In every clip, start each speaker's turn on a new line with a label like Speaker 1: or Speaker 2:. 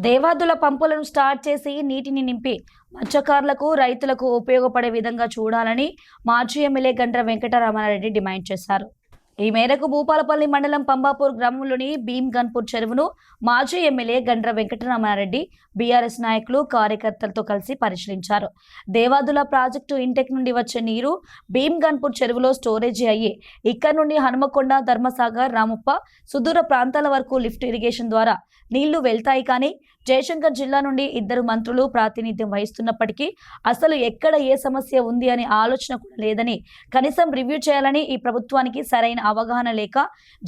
Speaker 1: Devadula పంపులను start చేసి నీటిని నింపి మత్స్యకారులకు రైతులకు ఉపయోగపడే విధంగా చూడాలని మాజీ ఎమ్మెల్యే గండ్ర వెంకటరామారెడ్డి డిమాండ్ చేశారు. ఈ మేరకు భూపాలపల్లి మండలం పంబాపూర్ గ్రామంలోని భీమ్ గన్పూర్ చెరువును మాజీ ఎమ్మెల్యే గండ్ర వెంకటరామారెడ్డి బీఆర్ఎస్ నాయకులు కార్యకర్తలతో కలిసి పరిశీలించారు. దేవాదుల ప్రాజెక్టు ఇంటెక్ నుండి వచ్చే నీరు భీమ్ గన్పూర్ చెరువులో స్టోరేజీ అయ్యి ఇక్కడ నుండి హనుమకొండ, ధర్మసాగర్, రామప్ప సుదూర ప్రాంతాల వరకు లిఫ్ట్ ఇరిగేషన్ ద్వారా నీళ్లు వెళ్తాయి. కానీ జయశంకర్ జిల్లా నుండి 2 మంత్రులు ప్రాతినిధ్యం వహిస్తున్నప్పటికీ అసలు ఎక్కడ ఏ సమస్య ఉంది అనే ఆలోచన కూడా లేదని, కనీసం రివ్యూ చేయాలని ఈ ప్రభుత్వానికి సరైన అవగాహన లేక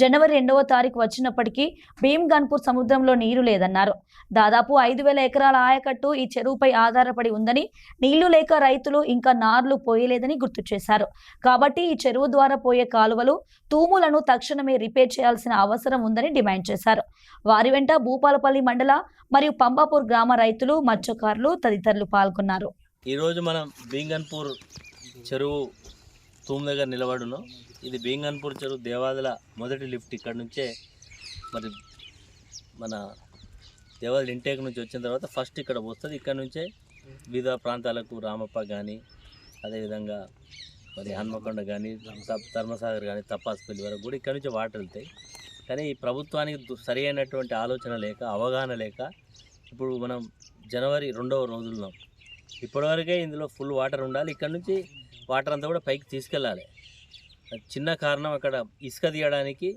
Speaker 1: జనవరి 2వ తారీఖు వచ్చినప్పటికీ భీమ్ గన్పూర్ సముద్రంలో నీరు లేదన్నారు. దాదాపు 5,000 ఎకరాల ఆయకట్టు ఈ చెరువుపై ఆధారపడి ఉందని, నీళ్లు లేక రైతులు ఇంకా నార్లు పోయలేదని గుర్తు చేశారు. కాబట్టి ఈ చెరువు ద్వారా పోయే కాలువలు, తూములను తక్షణమే రిపేర్ చేయాల్సిన అవసరం ఉందని డిమాండ్ చేశారు. వారి వెంట భూపాలపల్లి మండల మరియు పంబాపూర్ గ్రామ రైతులు, మత్స్యకారులు తదితరులు పాల్గొన్నారు.
Speaker 2: ఈరోజు మనం భీంగన్పూర్ చెరువు తూము దగ్గర నిలబడున్నాం. ఇది భీంగన్పూర్ చెరువు దేవాదుల మొదటి లిఫ్ట్. ఇక్కడ నుంచే మరి మన దేవాదుల ఇంటేక్ నుంచి వచ్చిన తర్వాత ఫస్ట్ ఇక్కడ వస్తుంది. ఇక్కడ నుంచే వివిధ ప్రాంతాలకు రామప్ప కానీ, అదేవిధంగా మరి హన్మకొండ కానీ, ధర్మసాగర్ కానీ, తప్పాసుపల్లి వరకు కూడా ఇక్కడ నుంచి వాటర్ వెళ్తాయి. కానీ ఈ ప్రభుత్వానికి సరి అయినటువంటి ఆలోచన లేక, అవగాహన లేక ఇప్పుడు మనం జనవరి 2వ రోజుల్లో ఇప్పటివరకే ఇందులో ఫుల్ వాటర్ ఉండాలి. ఇక్కడ నుంచి వాటర్ అంతా కూడా పైకి తీసుకెళ్ళాలి. చిన్న కారణం అక్కడ ఇసుక తీయడానికి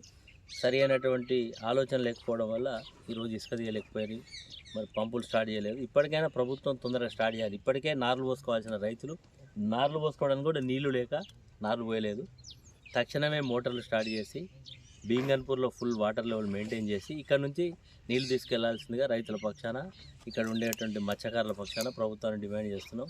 Speaker 2: సరి అయినటువంటి ఆలోచన లేకపోవడం వల్ల ఈరోజు ఇసుక తీయలేకపోయారు. మరి పంపులు స్టార్ట్ చేయలేదు. ఇప్పటికైనా ప్రభుత్వం తొందరగా స్టార్ట్ చేయాలి. ఇప్పటికే నార్లు పోసుకోవాల్సిన రైతులు నార్లు పోసుకోవడానికి కూడా నీళ్లు లేక నార్లు పోయలేదు. తక్షణమే మోటార్లు స్టార్ట్ చేసి భీంగన్పూర్లో ఫుల్ వాటర్ లెవెల్ మెయింటైన్ చేసి ఇక్కడ నుంచి నీళ్లు తీసుకెళ్లాల్సిందిగా రైతుల పక్షాన, ఇక్కడ ఉండేటువంటి మత్స్యకారుల పక్షాన ప్రభుత్వాన్ని డిమాండ్ చేస్తున్నాం.